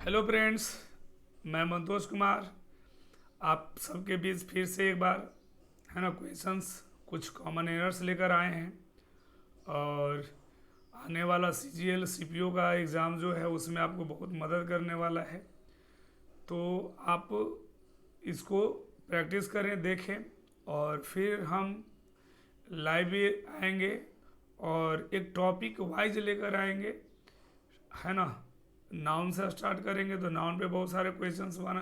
Hello friends, मैं मंतोष कुमार आप सबके बीच फिर से एक बार है ना क्वेश्चंस कुछ कॉमन एरर्स लेकर आए हैं। और आने वाला CGL CPO का एग्ज़ाम जो है उसमें आपको बहुत मदद करने वाला है। तो आप इसको प्रैक्टिस करें, देखें, और फिर हम लाइव भी आएंगे और एक टॉपिक वाइज लेकर आएंगे, है ना। नाउन से स्टार्ट करेंगे तो नाउन पे बहुत सारे क्वेश्चंस बना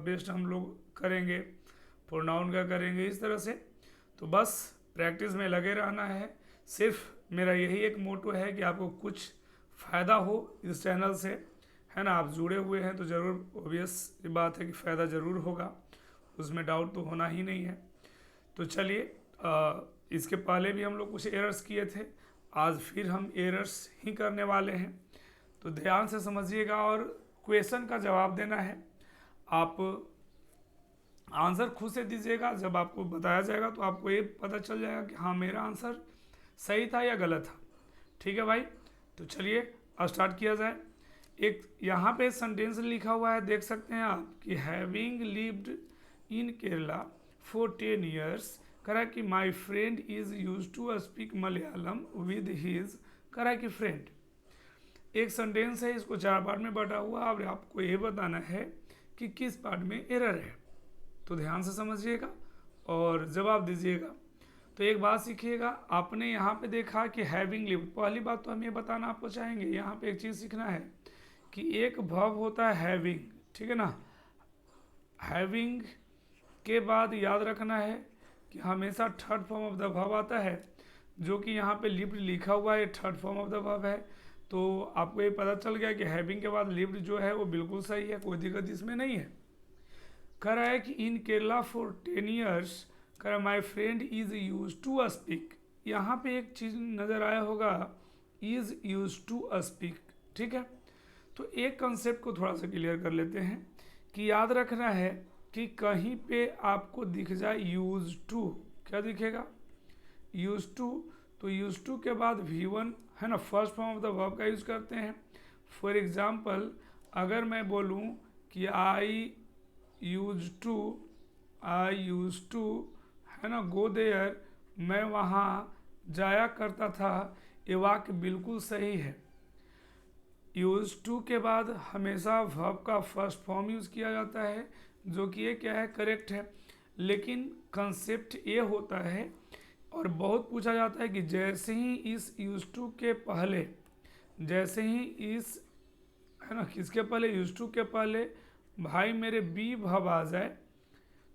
बेस्ड हम लोग करेंगे। प्रोनाउन का करेंगे, इस तरह से। तो बस प्रैक्टिस में लगे रहना है। सिर्फ मेरा यही एक मोटो है कि आपको कुछ फ़ायदा हो इस चैनल से, है ना। आप जुड़े हुए हैं तो ज़रूर, ऑब्वियस बात है कि फ़ायदा ज़रूर होगा, उसमें डाउट तो होना ही नहीं है। तो चलिए, इसके पहले भी हम लोग कुछ एरर्स किए थे, आज फिर हम एरर्स ही करने वाले हैं। तो ध्यान से समझिएगा और क्वेश्चन का जवाब देना है। आप आंसर खुद से दीजिएगा, जब आपको बताया जाएगा तो आपको ये पता चल जाएगा कि हाँ मेरा आंसर सही था या गलत था। ठीक है भाई, तो चलिए स्टार्ट किया जाए। एक यहाँ पे सेंटेंस लिखा हुआ है, देख सकते हैं आप कि having lived in Kerala for 10 years, करा कि my friend is use to speak Malayalam with his, करा कि फ्रेंड। एक सेंटेंस है, इसको 4 पार्ट में बटा हुआ। अब आपको ये बताना है कि किस पार्ट में एरर है। तो ध्यान से समझिएगा और जवाब दीजिएगा। तो एक बात सीखिएगा, आपने यहाँ पे देखा कि हैविंग लिव्ड, पहली बात तो हम ये बताना आपको चाहेंगे, यहाँ पे एक चीज़ सीखना है कि एक वर्ब होता है हैविंग, ठीक है ना। हैविंग के बाद याद रखना है कि हमेशा third form of the verb आता है, जो कि यहाँ पे लिव्ड लिखा हुआ है, third form of the verb है। तो आपको ये पता चल गया कि हैविंग के बाद लिव्ड जो है वो बिल्कुल सही है, कोई दिक्कत इसमें नहीं है। कह रहा है कि इन केरला फॉर 10 ईयर्स, कह रहा my friend is use to speak. यहाँ पे एक चीज़ नज़र आया होगा, इज यूज टू स्पीक, ठीक है। तो एक कंसेप्ट को थोड़ा सा क्लियर कर लेते हैं कि याद रखना है कि कहीं पे आपको दिख जाए यूज टू, क्या दिखेगा, यूज टू। तो यूज टू के बाद V1 है ना, first form of the verb का यूज़ करते हैं। फॉर एग्जाम्पल, अगर मैं बोलूँ कि आई यूज टू है ना गो देयर, मैं वहाँ जाया करता था, ये वाक्य बिल्कुल सही है। यूज टू के बाद हमेशा वर्ब का फर्स्ट फॉर्म यूज़ किया जाता है, जो कि ये क्या है, करेक्ट है। लेकिन कंसेप्ट ये होता है और बहुत पूछा जाता है कि जैसे ही इस यूज टू के पहले, जैसे ही इस है ना किसके पहले, यूज टू के पहले भाई मेरे बी वर्ब आ जाए,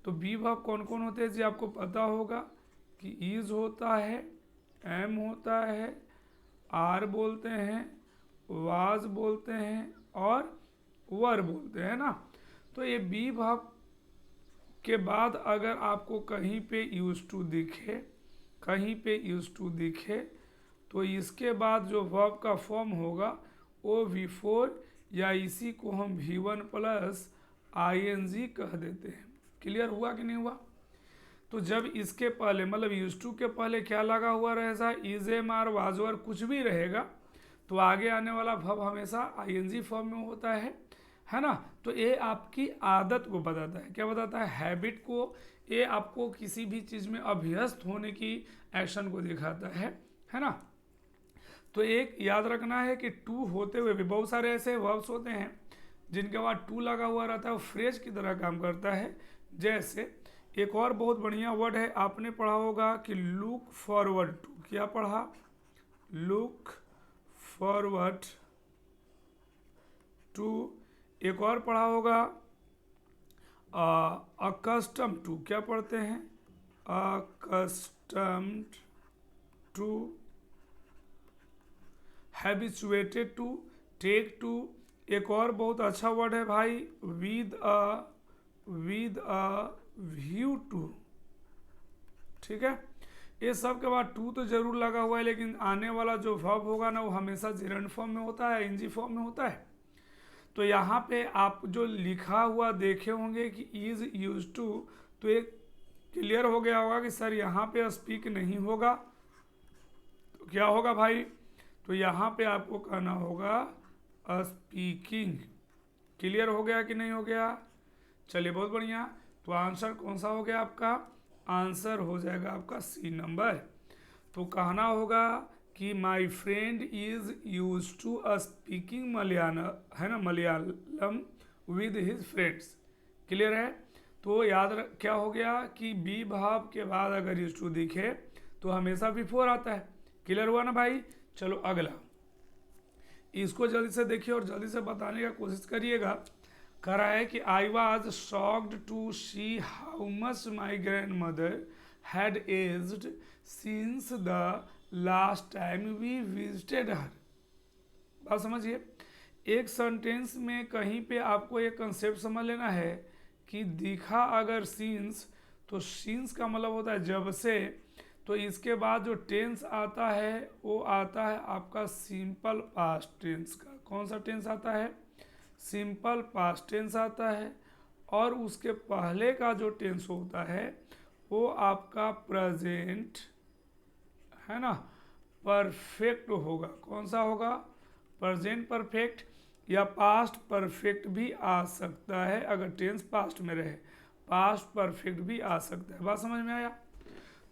तो बी वर्ब कौन कौन होते हैं जी आपको पता होगा कि इज होता है, एम होता है, आर बोलते हैं, वाज बोलते हैं और वर बोलते हैं ना। तो ये बी वर्ब के बाद अगर आपको कहीं पे यूज टू दिखे, कहीं पे यूज टू दिखे, तो इसके बाद जो वर्ब का फॉर्म होगा वो V4 या इसी को हम V1 प्लस ING कह देते हैं। क्लियर हुआ कि नहीं हुआ। तो जब इसके पहले मतलब यूज टू के पहले क्या लगा हुआ रहेगा, इज एम आर वाजवर कुछ भी रहेगा, तो आगे आने वाला वर्ब हमेशा ING फॉर्म में होता है ना। तो ये आपकी आदत को बताता है, क्या बताता है, हैबिट को। ये आपको किसी भी चीज़ में अभ्यस्त होने की एक्शन को दिखाता है ना। तो एक याद रखना है कि टू होते हुए भी बहुत सारे ऐसे वर्ब्स होते हैं जिनके बाद टू लगा हुआ रहता है, वो फ्रेज की तरह काम करता है। जैसे एक और बहुत बढ़िया वर्ड है, आपने पढ़ा होगा कि लुक फॉरवर्ड टू, क्या पढ़ा, लुक फॉरवर्ड टू। एक और पढ़ा होगा अकस्टम टू, क्या पढ़ते हैं, accustomed to, habituated to, take to. एक और बहुत अच्छा वर्ड है भाई, विद अ व्यू टू, ठीक है। ये सब के बाद टू तो जरूर लगा हुआ है, लेकिन आने वाला जो वर्ब होगा ना वो हमेशा जेरेंड फॉर्म में होता है, ING फॉर्म में होता है। तो यहाँ पे आप जो लिखा हुआ देखे होंगे कि इज यूज टू, तो एक क्लियर हो गया होगा कि सर यहाँ पे स्पीक नहीं होगा, तो क्या होगा भाई, तो यहाँ पे आपको कहना होगा स्पीकिंग, क्लियर हो गया कि नहीं हो गया? चलिए बहुत बढ़िया। तो आंसर कौन सा हो गया आपका? आंसर हो जाएगा आपका सी नंबर। तो कहना होगा कि my friend is use to speaking Malayalam, है ना, Malayalam with his friends. Clear है? तो याद रख क्या हो गया कि बी भाव के बाद अगर यूज टू दिखे तो हमेशा बिफोर आता है। क्लियर हुआ ना भाई? चलो अगला, इसको जल्दी से देखिए और जल्दी से बताने का कोशिश करिएगा। कह रहा है कि I was shocked to see how much my grand mother had aged since the last time we visited her. बात समझिए, एक सेंटेंस में कहीं पे आपको एक कंसेप्ट समझ लेना है कि दिखा अगर सिंस, तो सिंस का मतलब होता है जब से। तो इसके बाद जो टेंस आता है वो आता है आपका सिंपल पास्ट टेंस का। कौन सा टेंस आता है? सिंपल पास्ट टेंस आता है। और उसके पहले का जो टेंस होता है वो आपका प्रेजेंट, है ना, परफेक्ट होगा। कौन सा होगा? प्रेजेंट परफेक्ट, या पास्ट परफेक्ट भी आ सकता है अगर टेंस पास्ट में रहे। पास्ट परफेक्ट भी आ सकता है। बात समझ में आया?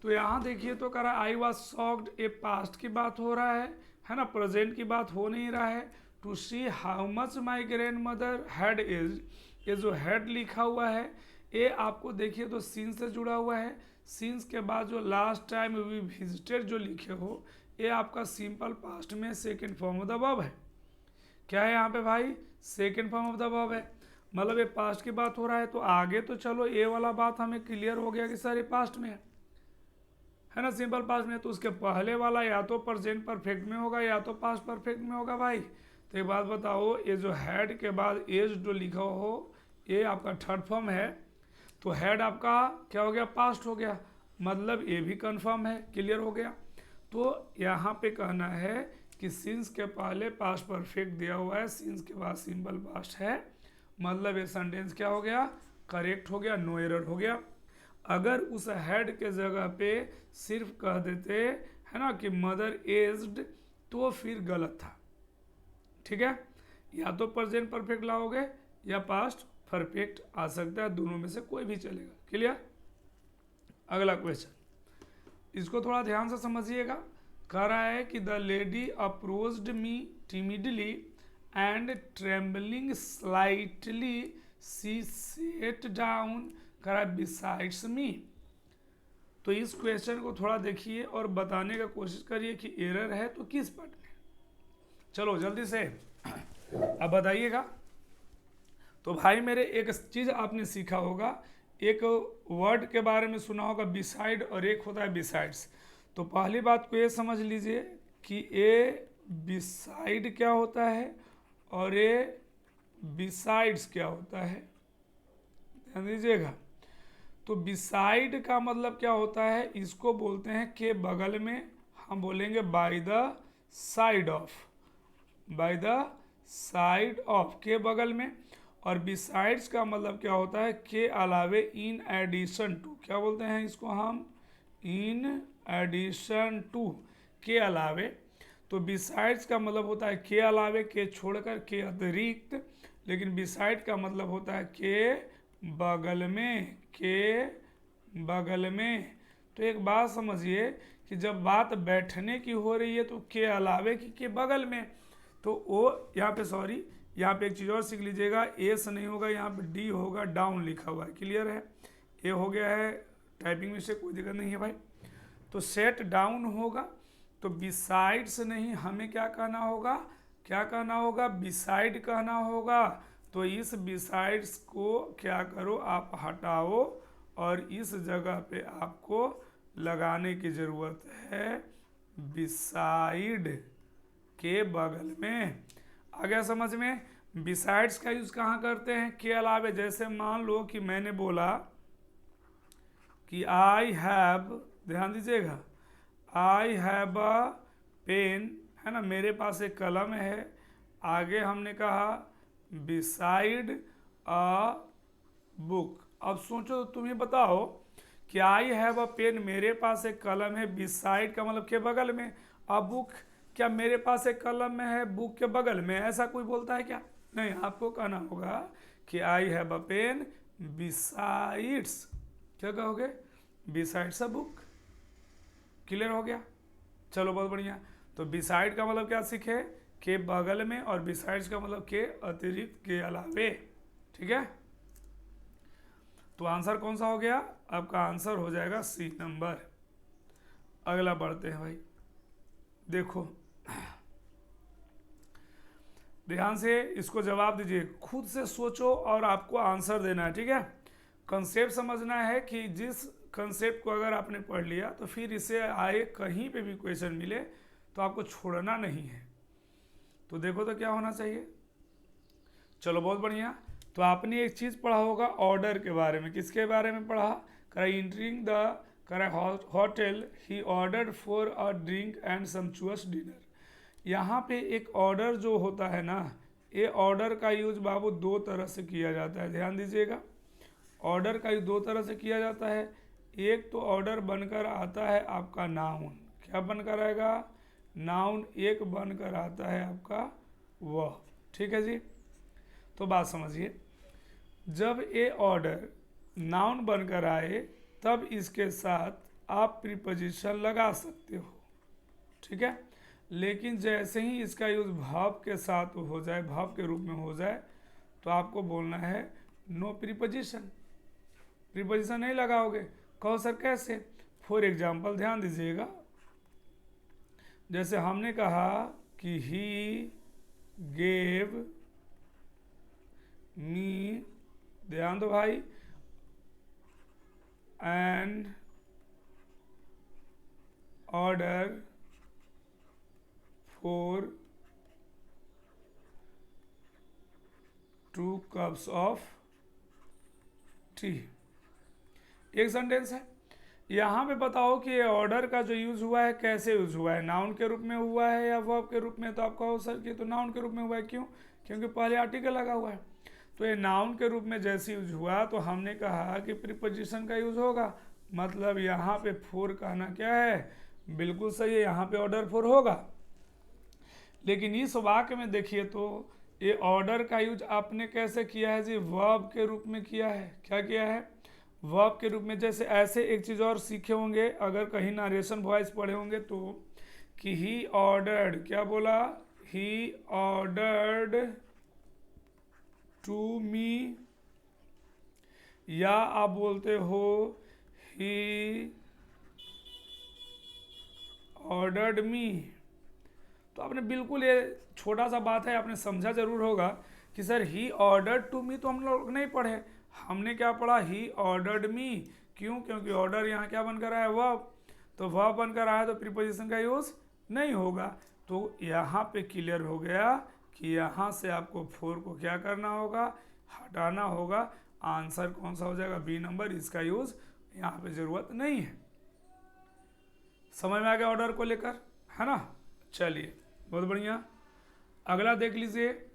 तो यहाँ देखिए तो कह रहा है आई वॉज शॉक्ड, ए पास्ट की बात हो रहा है ना, प्रेजेंट की बात हो नहीं रहा है। To see how much my grand mother had age, ये जो हैड लिखा हुआ है ये आपको देखिए तो सीन से जुड़ा हुआ है। सीन्स के बाद जो लास्ट टाइम वी विजिटेड जो लिखे हो ये आपका सिंपल पास्ट में second form of the verb है। क्या है यहाँ पे भाई? Second form of the verb है। मतलब ये पास्ट की बात हो रहा है। तो आगे तो चलो ये वाला बात हमें क्लियर हो गया कि सर ये पास्ट में है ना, सिंपल पास्ट में। तो उसके पहले वाला या तो प्रेजेंट परफेक्ट में होगा या तो पास्ट परफेक्ट में होगा भाई। तो एक बात बताओ, ये जो हैड के बाद एज जो लिखा हो ये आपका थर्ड फॉर्म है। तो हैड आपका क्या हो गया? पास्ट हो गया। मतलब ये भी कंफर्म है। क्लियर हो गया? तो यहाँ पे कहना है कि सिंस के पहले पास्ट परफेक्ट दिया हुआ है, सिंस के बाद सिंपल पास्ट है। मतलब ये सेंटेंस क्या हो गया? करेक्ट हो गया, नो एरर हो गया। अगर उस हैड के जगह पे सिर्फ कह देते, है ना, कि मदर एज्ड, तो फिर गलत था। ठीक है? या तो प्रेजेंट परफेक्ट लाओगे या पास्ट परफेक्ट आ सकता है, दोनों में से कोई भी चलेगा। क्लियर? अगला क्वेश्चन, इसको थोड़ा ध्यान से समझिएगा। कह रहा है कि the lady approached me timidly and trembling slightly she sat down, कह रहा है बिसाइड्स मी। तो इस क्वेश्चन को थोड़ा देखिए और बताने का कोशिश करिए कि एरर है तो किस पार्ट में। चलो जल्दी से अब बताइएगा। तो भाई मेरे एक चीज़ आपने सीखा होगा, एक वर्ड के बारे में सुना होगा बिसाइड और एक होता है बिसाइड्स। तो पहली बात को ये समझ लीजिए कि ये बिसाइड क्या होता है और ये बिसाइड्स क्या होता है। ध्यान दीजिएगा। तो बिसाइड का मतलब क्या होता है? इसको बोलते हैं के बगल में, हम बोलेंगे by the side of, by the side of, के बगल में। और बिसाइड्स का मतलब क्या होता है? के अलावे, इन एडिशन टू। क्या बोलते हैं इसको हम? इन एडिशन टू, के अलावे। तो बिसाइड्स का मतलब होता है के अलावे, के छोड़कर, के अतिरिक्त। लेकिन बिसाइड का मतलब होता है के बगल में, के बगल में। तो एक बात समझिए कि जब बात बैठने की हो रही है तो के अलावे की के बगल में। तो वो यहाँ पे, सॉरी, यहाँ पे एक चीज़ और सीख लीजिएगा, एस नहीं होगा, यहाँ पे डी होगा, डाउन लिखा हुआ है। क्लियर है? ये हो गया है टाइपिंग में से, कोई दिक्कत नहीं है भाई। तो सेट डाउन होगा। तो बिसाइड्स नहीं, हमें क्या कहना होगा? क्या कहना होगा? बिसाइड कहना होगा। तो इस बिसाइड्स को क्या करो? आप हटाओ और इस जगह पे आपको लगाने की ज़रूरत है बिसाइड, के बगल में। आ गया समझ में? बिसाइड्स का यूज़ कहाँ करते हैं? के अलावे। जैसे मान लो कि मैंने बोला कि आई हैव, ध्यान दीजिएगा, आई हैव अ पेन, है ना, मेरे पास एक कलम है। आगे हमने कहा बिसाइड अ बुक। अब सोचो, तुम ही बताओ कि आई हैव अ पेन, मेरे पास एक कलम है, बिसाइड का मतलब के बगल में। अ बुक, क्या मेरे पास एक कलम में है बुक के बगल में? ऐसा कोई बोलता है क्या? नहीं, आपको कहना होगा कि I have a pen besides, क्या कहोगे, बिसाइड्स अ बुक। क्लियर हो गया, चलो बहुत बढ़िया। तो बिसाइड का मतलब क्या सीखे, के बगल में, और बिसाइड्स का मतलब के अतिरिक्त, के अलावे। ठीक है, तो आंसर कौन सा हो गया, आपका आंसर हो जाएगा सी नंबर। अगला बढ़ते हैं भाई, देखो ध्यान से इसको जवाब दीजिए, खुद से सोचो और आपको आंसर देना है। ठीक है, कंसेप्ट समझना है कि जिस कंसेप्ट को अगर आपने पढ़ लिया तो फिर इसे आए कहीं पे भी क्वेश्चन मिले तो आपको छोड़ना नहीं है। तो देखो तो क्या होना चाहिए, चलो बहुत बढ़िया। तो आपने एक चीज़ पढ़ा होगा ऑर्डर के बारे में, किसके बारे में पढ़ा, करा इंटरिंग द करा hotel he order for a drink and sumptuous dinner. यहाँ पे एक ऑर्डर जो होता है ना, ये ऑर्डर का यूज बाबू दो तरह से किया जाता है, ध्यान दीजिएगा। ऑर्डर का यूज दो तरह से किया जाता है। एक तो ऑर्डर बनकर आता है आपका नाउन, क्या बनकर आएगा, नाउन। एक बनकर आता है आपका वह। ठीक है जी, तो बात समझिए, जब ये ऑर्डर नाउन बनकर आए तब इसके साथ आप प्रीपोजिशन लगा सकते हो। ठीक है, लेकिन जैसे ही इसका यूज भाव के साथ हो जाए, भाव के रूप में हो जाए, तो आपको बोलना है नो प्रीपोजिशन, प्रीपोजिशन नहीं लगाओगे। कहो सर कैसे, फॉर एग्जाम्पल ध्यान दीजिएगा, जैसे हमने कहा कि ही गेव मी, ध्यान दो भाई, and order for 2 cups of T. एक सेंटेंस है। यहाँ पे बताओ कि ऑर्डर का जो यूज हुआ है कैसे यूज हुआ है, नाउन के रूप में हुआ है या वर्ब के रूप में। तो आप कहो सर कि तो नाउन के रूप में हुआ है, क्यों, क्योंकि पहले आर्टिकल लगा हुआ है। तो ये नाउन के रूप में जैसे यूज हुआ तो हमने कहा कि प्रीपोजिशन का यूज होगा, मतलब यहाँ पे फोर कहना क्या है, बिल्कुल सही है, यहाँ पे ऑर्डर फोर होगा। लेकिन इस वाक्य में देखिए तो ये ऑर्डर का यूज आपने कैसे किया है जी, वर्ब के रूप में किया है। क्या किया है, वर्ब के रूप में। जैसे ऐसे एक चीज़ और सीखे होंगे अगर कहीं नरेशन वॉइस पढ़े होंगे तो, कि ही ऑर्डर्ड, क्या बोला, ही ऑर्डर्ड टू मी, या आप बोलते हो ही ऑर्डर्ड मी। तो आपने बिल्कुल, ये छोटा सा बात है, आपने समझा जरूर होगा कि sir he ordered to me तो हम लोग नहीं पढ़े, हमने क्या पढ़ा, ही ऑर्डर्ड मी। क्यों, क्योंकि ऑर्डर यहाँ क्या बनकर आया, वर्ब। तो वर्ब बनकर आया तो प्रीपोजिशन का यूज नहीं होगा। तो यहाँ पे क्लियर हो गया कि यहाँ से आपको फोर को क्या करना होगा, हटाना होगा। आंसर कौन सा हो जाएगा, बी नंबर, इसका यूज यहाँ पे जरूरत नहीं है। समझ में आ गया ऑर्डर को लेकर, है ना। चलिए बहुत बढ़िया, अगला देख लीजिए।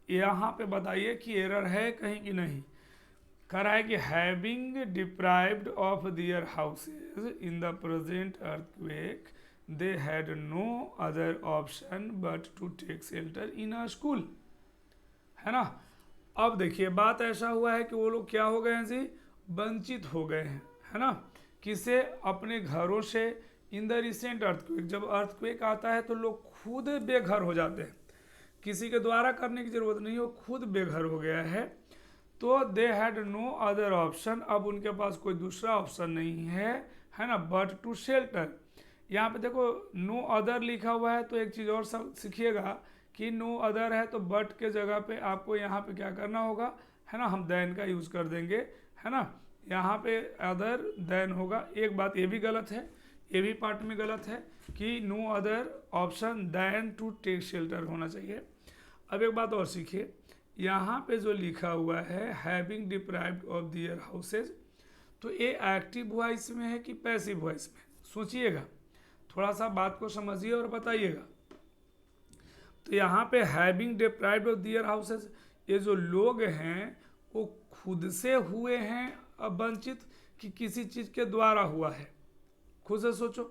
यहाँ पे बताइए कि एरर है कहीं कि नहीं। कह रहा है कि having deprived of their houses in the present earthquake they had no other option but to take shelter in a school, है ना। अब देखिए बात ऐसा हुआ है कि वो लोग क्या हो गए हैं जी, वंचित हो गए हैं, है ना, किसे, अपने घरों से। इन द रिसेंट अर्थक्वेक, जब अर्थक्वेक आता है तो लोग खुद बेघर हो जाते हैं, किसी के द्वारा करने की जरूरत नहीं, वो खुद बेघर हो गया है। तो they had no other option, अब उनके पास कोई दूसरा ऑप्शन नहीं है ना, बट टू शेल्टर। यहाँ पे देखो नो अदर लिखा हुआ है, तो एक चीज़ और सब सीखिएगा कि नो अदर है तो बट के जगह पे आपको यहाँ पे क्या करना होगा, है ना, हम देन का यूज़ कर देंगे, है ना। यहाँ पे अदर देन होगा। एक बात ये भी गलत है, ये भी पार्ट में गलत है कि no other option then to take shelter होना चाहिए। अब एक बात और सीखिए, यहाँ पे जो लिखा हुआ है having deprived of their houses, तो ये एक्टिव वॉइस में है कि पैसिव वॉइस में, सोचिएगा, थोड़ा सा बात को समझिए और बताइएगा। तो यहाँ पे having deprived of their houses, ये जो लोग हैं वो खुद से हुए हैं वंचित कि किसी चीज़ के द्वारा हुआ है, खुद से सोचो।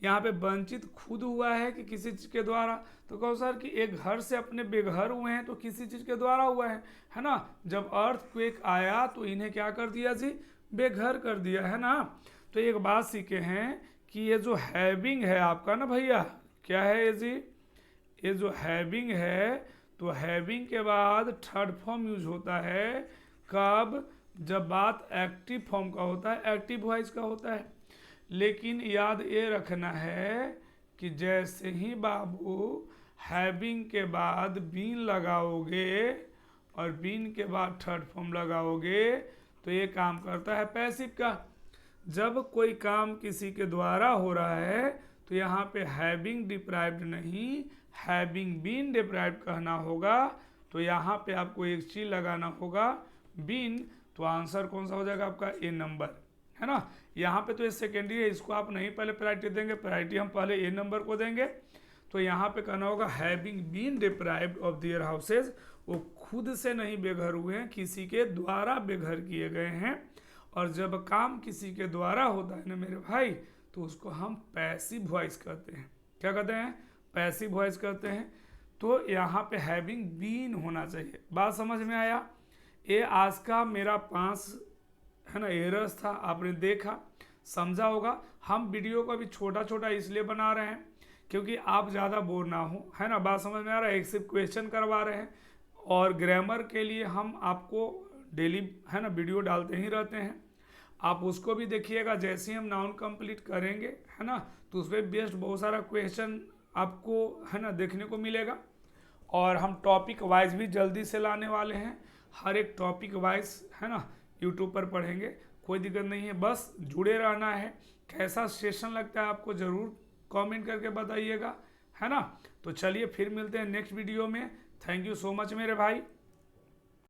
यहाँ पे वंचित खुद हुआ है कि किसी चीज़ के द्वारा? तो कहो सर कि एक घर से अपने बेघर हुए हैं तो किसी चीज़ के द्वारा हुआ है ना। जब अर्थक्वेक आया तो इन्हें क्या कर दिया जी? बेघर कर दिया, है ना। तो एक बात सीखे हैं कि ये जो हैविंग है आपका ना भैया, क्या है ये जी? ये जो हैविंग है, तो हैविंग के बाद थर्ड फॉर्म यूज होता है कब? जब बात एक्टिव फॉर्म का होता है, एक्टिव वॉइस का होता है। लेकिन याद ये रखना है कि जैसे ही बाबू हैविंग के बाद बीन लगाओगे और बीन के बाद थर्ड फॉर्म लगाओगे तो ये काम करता है पैसिव का। जब कोई काम किसी के द्वारा हो रहा है तो यहाँ पे हैविंग डिप्राइव्ड नहीं, हैविंग बीन डिप्राइव्ड कहना होगा। तो यहाँ पे आपको एक चीज लगाना होगा, बीन। तो आंसर कौन सा हो जाएगा आपका? ए नंबर, है ना। यहाँ पे तो ये सेकेंडरी है, इसको आप नहीं पहले प्रायोरिटी देंगे, प्रायोरिटी हम पहले ए नंबर को देंगे। तो यहाँ पे कहना होगा having been deprived of their houses, वो खुद से नहीं बेघर हुए हैं, किसी के द्वारा बेघर किए गए हैं। और जब काम किसी के द्वारा होता है ना मेरे भाई, तो उसको हम पैसिव वॉइस कहते हैं। क्या कहते हैं? पैसिव वॉइस कहते हैं। तो यहाँ पे हैविंग बीन होना चाहिए। बात समझ में आया? ये आज का मेरा 5 है ना एरर्स था, आपने देखा, समझा होगा। हम वीडियो को अभी छोटा छोटा इसलिए बना रहे हैं क्योंकि आप ज़्यादा बोर ना हो, है ना। बात समझ में आ रहा है? एक सिर्फ क्वेश्चन करवा रहे हैं और ग्रामर के लिए हम आपको डेली है ना वीडियो डालते ही रहते हैं। आप उसको भी देखिएगा। जैसे ही हम नाउन कंप्लीट करेंगे, है ना, तो उस पर बेस्ड बहुत सारा क्वेश्चन आपको है ना देखने को मिलेगा। और हम टॉपिक वाइज भी जल्दी से लाने वाले हैं, हर एक टॉपिक वाइज, है ना, यूट्यूब पर पढ़ेंगे। कोई दिक्कत नहीं है, बस जुड़े रहना है। कैसा सेशन लगता है आपको ज़रूर कमेंट करके बताइएगा, है ना। तो चलिए फिर मिलते हैं नेक्स्ट वीडियो में। थैंक यू सो मच मेरे भाई।